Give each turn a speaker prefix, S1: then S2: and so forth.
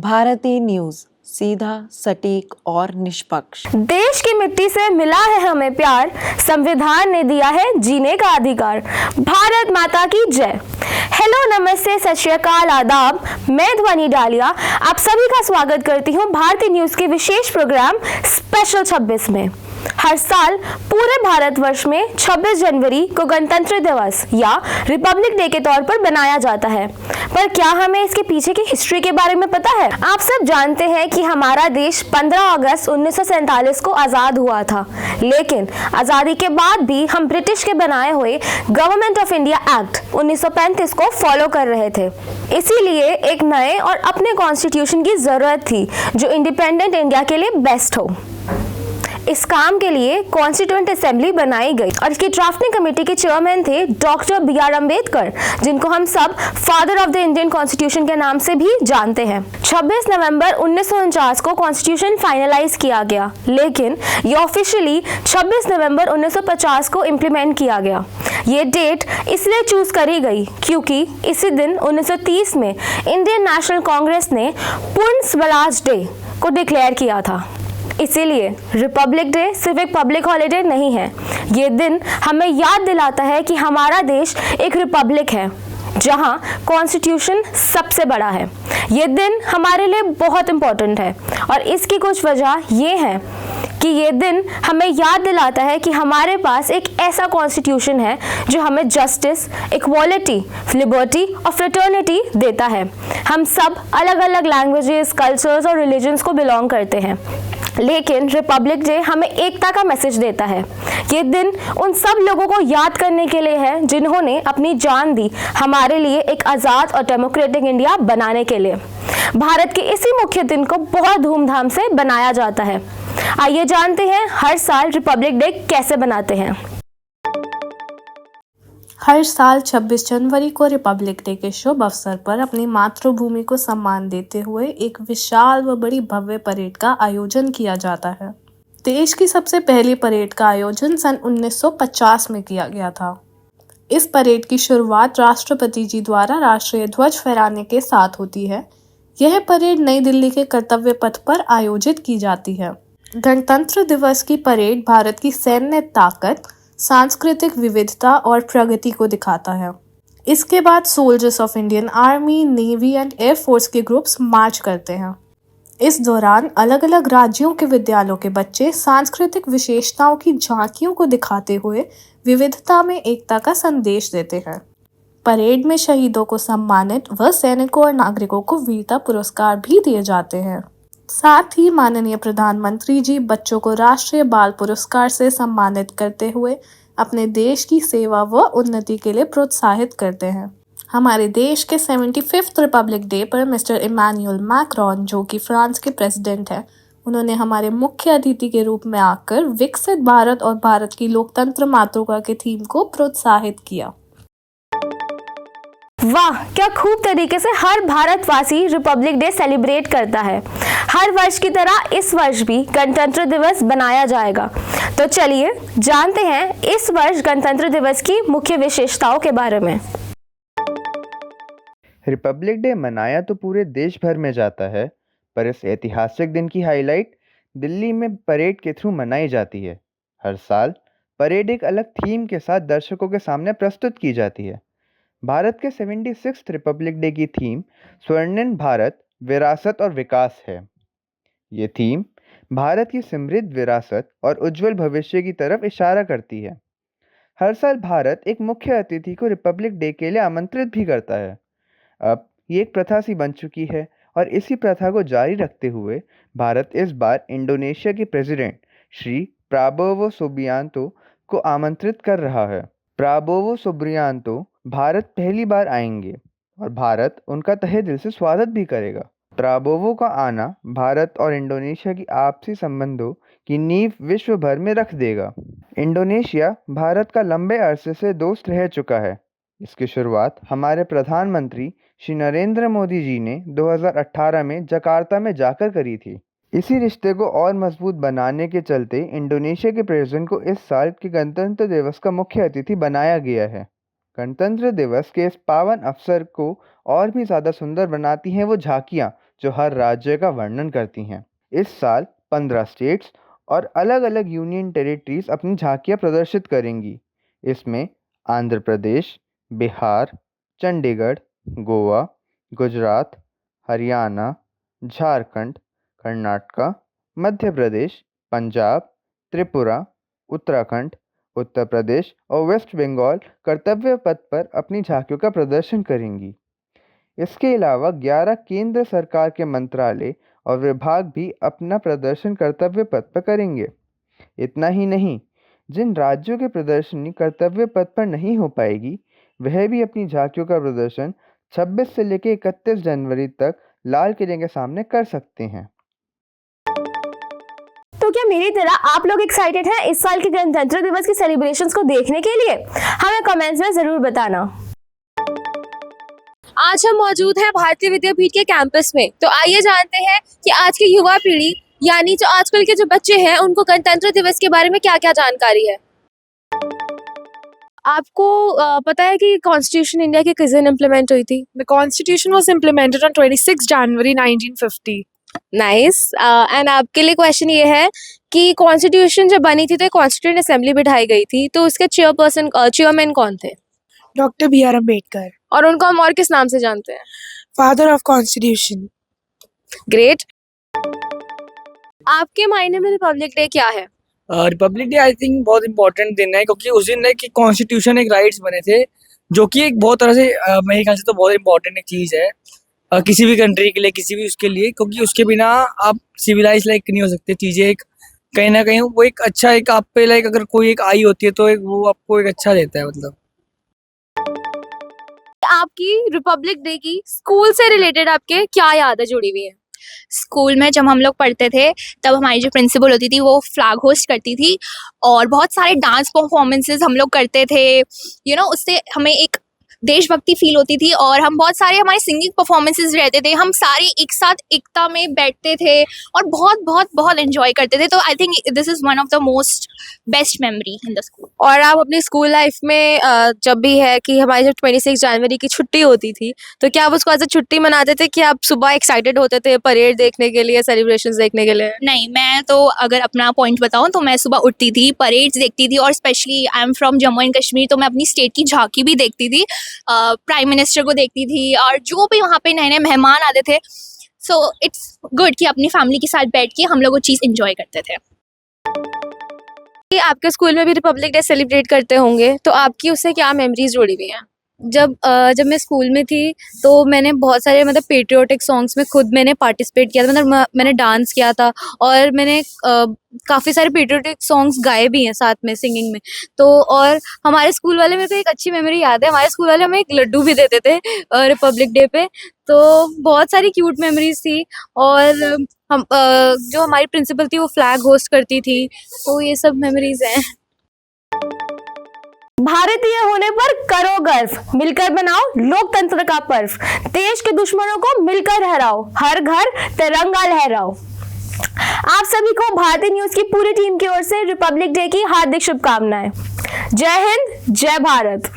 S1: भारतीय न्यूज, सीधा, सटीक और निष्पक्ष।
S2: देश की मिट्टी से मिला है हमें प्यार, संविधान ने दिया है जीने का अधिकार। भारत माता की जय। हेलो, नमस्ते, सत श्री अकाल, आदाब। मैं ध्वनि डालिया आप सभी का स्वागत करती हूँ भारतीय न्यूज के विशेष प्रोग्राम स्पेशल 26 में। हर साल पूरे भारतवर्ष में 26 जनवरी को गणतंत्र दिवस या रिपब्लिक डे के तौर पर बनाया जाता है। पर क्या हमें इसके पीछे की हिस्ट्री के बारे में पता है? आप सब जानते हैं कि हमारा देश 15 अगस्त 1947 को आजाद हुआ था, लेकिन आजादी के बाद भी हम ब्रिटिश के बनाए हुए गवर्नमेंट ऑफ इंडिया एक्ट 1935 को फॉलो कर रहे थे। इसीलिए एक नए और अपने कॉन्स्टिट्यूशन की जरूरत थी जो इंडिपेंडेंट इंडिया के लिए बेस्ट हो। इस काम के लिए कॉन्स्टिट्यूएंट असेंबली बनाई गई और इसकी ड्राफ्टिंग कमेटी के चेयरमैन थे डॉक्टर बी.आर. अम्बेडकर, जिनको हम सब father of the Indian constitution के नाम से भी जानते हैं। 26 नवंबर 1949 को कॉन्स्टिट्यूशन फाइनलाइज किया गया, लेकिन ये ऑफिशियली 26 नवंबर 1950 को इम्प्लीमेंट किया गया। ये डेट इसलिए चूज करी गई क्योंकि इसी दिन 1930 में इंडियन नेशनल कांग्रेस ने पूर्ण स्वराज डे को डिक्लेयर किया था। इसीलिए रिपब्लिक डे सिर्फ एक पब्लिक हॉलिडे नहीं है। ये दिन हमें याद दिलाता है कि हमारा देश एक रिपब्लिक है जहां कॉन्स्टिट्यूशन सबसे बड़ा है। ये दिन हमारे लिए बहुत इम्पोर्टेंट है और इसकी कुछ वजह ये है कि ये दिन हमें याद दिलाता है कि हमारे पास एक ऐसा कॉन्स्टिट्यूशन है जो हमें जस्टिस, इक्वालिटी, लिबर्टी और फ्रेटर्निटी देता है। हम सब अलग अलग लैंग्वेजेस, कल्चर्स और रिलीजन्स को बिलोंग करते हैं, लेकिन रिपब्लिक डे हमें एकता का मैसेज देता है। ये दिन उन सब लोगों को याद करने के लिए है जिन्होंने अपनी जान दी हमारे लिए एक आज़ाद और डेमोक्रेटिक इंडिया बनाने के लिए। भारत के इसी मुख्य दिन को बहुत धूमधाम से बनाया जाता है। आइए जानते हैं हर साल रिपब्लिक डे कैसे बनाते हैं।
S3: हर साल 26 जनवरी को रिपब्लिक डे के शुभ अवसर पर अपनी मातृभूमि को सम्मान देते हुए एक विशाल व बड़ी भव्य परेड का आयोजन किया जाता है। देश की सबसे पहली परेड का आयोजन सन 1950 में किया गया था। इस परेड की शुरुआत राष्ट्रपति जी द्वारा राष्ट्रीय ध्वज फहराने के साथ होती है। यह परेड नई दिल्ली के कर्तव्य पथ पर आयोजित की जाती है। गणतंत्र दिवस की परेड भारत की सैन्य ताकत, सांस्कृतिक विविधता और प्रगति को दिखाता है। इसके बाद soldiers of Indian army, navy and air force के ग्रुप्स मार्च करते हैं। इस दौरान अलग अलग राज्यों के विद्यालयों के बच्चे सांस्कृतिक विशेषताओं की झांकियों को दिखाते हुए विविधता में एकता का संदेश देते हैं। परेड में शहीदों को सम्मानित व सैनिकों और नागरिकों को वीरता पुरस्कार भी दिए जाते हैं। साथ ही माननीय प्रधानमंत्री जी बच्चों को राष्ट्रीय बाल पुरस्कार से सम्मानित करते हुए अपने देश की सेवा व उन्नति के लिए प्रोत्साहित करते हैं। हमारे देश के 75th रिपब्लिक डे पर मिस्टर इमैनुअल मैक्रोन, जो कि फ्रांस के प्रेसिडेंट हैं, उन्होंने हमारे मुख्य अतिथि के रूप में आकर विकसित भारत और भारत की लोकतंत्र मातृका के थीम को प्रोत्साहित किया।
S2: वाह, क्या खूब तरीके से हर भारतवासी रिपब्लिक डे सेलिब्रेट करता है। हर वर्ष की तरह इस वर्ष भी गणतंत्र दिवस बनाया जाएगा। तो चलिए जानते हैं इस वर्ष गणतंत्र दिवस की मुख्य विशेषताओं के बारे में।
S4: रिपब्लिक डे मनाया तो पूरे देश भर में जाता है, पर इस ऐतिहासिक दिन की हाईलाइट दिल्ली में परेड के थ्रू मनाई जाती है। हर साल परेड एक अलग थीम के साथ दर्शकों के सामने प्रस्तुत की जाती है। भारत के 76th रिपब्लिक डे की थीम स्वर्णिम भारत, विरासत और विकास है। ये थीम भारत की समृद्ध विरासत और उज्जवल भविष्य की तरफ इशारा करती है। हर साल भारत एक मुख्य अतिथि को रिपब्लिक डे के लिए आमंत्रित भी करता है। अब ये एक प्रथा सी बन चुकी है और इसी प्रथा को जारी रखते हुए भारत इस बार इंडोनेशिया के प्रेसिडेंट श्री प्राबोवो सुबियांतो को आमंत्रित कर रहा है। प्राबोवो सुबियांतो भारत पहली बार आएंगे और भारत उनका तहे दिल से स्वागत भी करेगा। प्राबोवो का आना भारत और इंडोनेशिया की आपसी संबंधों की नींव विश्व भर में रख देगा। इंडोनेशिया भारत का लंबे अरसे से दोस्त रह चुका है। इसकी शुरुआत हमारे प्रधानमंत्री श्री नरेंद्र मोदी जी ने 2018 में जकार्ता में जाकर करी थी। इसी रिश्ते को और मजबूत बनाने के चलते इंडोनेशिया के प्रेसिडेंट को इस साल के गणतंत्र दिवस का मुख्य अतिथि बनाया गया है। गणतंत्र दिवस के इस पावन अवसर को और भी ज़्यादा सुंदर बनाती हैं वो झांकियाँ जो हर राज्य का वर्णन करती हैं। इस साल 15 स्टेट्स और अलग-अलग यूनियन टेरिटरीज अपनी झांकियां प्रदर्शित करेंगी। इसमें आंध्र प्रदेश, बिहार, चंडीगढ़, गोवा, गुजरात, हरियाणा, झारखंड, कर्नाटका, मध्य प्रदेश, पंजाब, त्रिपुरा, उत्तराखंड, उत्तर प्रदेश और वेस्ट बंगाल कर्तव्य पथ पर अपनी झांकियों का प्रदर्शन करेंगी। इसके अलावा 11 केंद्र सरकार के मंत्रालय और विभाग भी अपना प्रदर्शन कर्तव्य पथ पर करेंगे। इतना ही नहीं, जिन राज्यों की प्रदर्शनी कर्तव्य पथ पर नहीं हो पाएगी, वह भी अपनी झांकियों का प्रदर्शन 26 से लेकर 31 जनवरी तक लाल किले के सामने कर सकते हैं।
S2: तो क्या मेरी तरह आप लोग एक्साइटेड हैं इस साल के गणतंत्र दिवस की सेलिब्रेशंस को देखने के लिए? हमें कमेंट्स में जरूर बताना। आज हम मौजूद हैं भारतीय विद्यापीठ के कैंपस में। तो आइए जानते हैं कि आज की युवा पीढ़ी यानी जो आजकल के जो बच्चे हैं उनको गणतंत्र दिवस के बारे में क्या क्या जानकारी है। आपको पता है कि कॉन्स्टिट्यूशन इंडिया की किस दिन इम्प्लीमेंट हुई थी?
S5: The constitution was implemented on 26 January 1950.
S2: Nice. And आपके लिए क्वेश्चन ये है कि कॉन्स्टिट्यूशन जब बनी थी तो कॉन्स्टिट्यूएंट असेंबली बिठाई गई थी, तो उसके चेयरमैन कौन थे?
S5: Dr. B.R. Ambedkar,
S2: और उनको हम और किस नाम से जानते हैं?
S5: father of constitution.
S2: ग्रेट। आपके मायने में रिपब्लिक डे क्या है?
S6: रिपब्लिक डे आई थिंक बहुत इंपॉर्टेंट दिन है, क्योंकि उस दिन एक कॉन्स्टिट्यूशन एक राइट्स बने थे, जो कि एक बहुत तरह से मेरे ख्याल से तो बहुत इंपॉर्टेंट एक चीज़ है किसी भी कंट्री के लिए, किसी भी उसके लिए, क्योंकि उसके बिना आप सिविलाइज लाइक नहीं हो सकते चीज़ें। एक कहीं ना कहीं वो एक अच्छा एक आप पे लाइक अगर कोई एक आई होती है तो एक वो आपको एक अच्छा देता है। मतलब
S2: आपकी रिपब्लिक डे की स्कूल से रिलेटेड आपके क्या यादें जुड़ी हुई है?
S7: स्कूल में जब हम लोग पढ़ते थे तब हमारी जो प्रिंसिपल होती थी वो फ्लैग होस्ट करती थी और बहुत सारे डांस परफॉर्मेंसेस हम लोग करते थे। उससे हमें एक देशभक्ति फील होती थी और हम बहुत सारे हमारे सिंगिंग परफॉर्मेंसेस रहते थे। हम सारे एक साथ एकता में बैठते थे और बहुत बहुत बहुत एंजॉय करते थे। तो I think this is one of the most best memory in the school.
S2: और आप अपनी स्कूल लाइफ में जब भी है कि हमारी जब 26 जनवरी की छुट्टी होती थी तो क्या आप उसको एज अ छुट्टी मनाते थे कि आप सुबह एक्साइटेड होते थे परेड देखने के लिए, सेलिब्रेशंस देखने के लिए?
S7: नहीं, मैं तो अगर अपना पॉइंट बताऊं तो मैं सुबह उठती थी, परेड्स देखती थी और specially I am from Jammu and Kashmir, तो मैं अपनी स्टेट की झांकी भी देखती थी, प्राइम मिनिस्टर को देखती थी और जो भी वहाँ पे नए नए मेहमान आते थे। सो इट्स गुड कि अपनी फैमिली के साथ बैठ के हम लोग वो चीज़ इंजॉय करते थे।
S2: आपके स्कूल में भी रिपब्लिक डे सेलिब्रेट करते होंगे, तो आपकी उससे क्या मेमोरीज जुड़ी हुई हैं?
S8: जब मैं स्कूल में थी तो मैंने बहुत सारे मतलब पेट्रियोटिक सॉन्ग्स में खुद मैंने पार्टिसिपेट किया था, मतलब मैंने डांस किया था और मैंने काफ़ी सारे पेट्रियोटिक सॉन्ग्स गाए भी हैं साथ में सिंगिंग में। तो और हमारे स्कूल वाले, मेरे को एक अच्छी मेमोरी याद है, हमारे स्कूल वाले हमें एक लड्डू भी देते थे रिपब्लिक डे पे। तो बहुत सारी क्यूट मेमोरीज थी और हम जो हमारी प्रिंसिपल थी वो फ्लैग होस्ट करती थी, तो ये सब मेमोरीज हैं।
S2: भारतीय होने पर करो गर्व, मिलकर बनाओ लोकतंत्र का पर्व, देश के दुश्मनों को मिलकर हराओ, हर घर तिरंगा लहराओ। आप सभी को भारतीय न्यूज की पूरी टीम की ओर से रिपब्लिक डे की हार्दिक शुभकामनाएं। जय हिंद, जय भारत।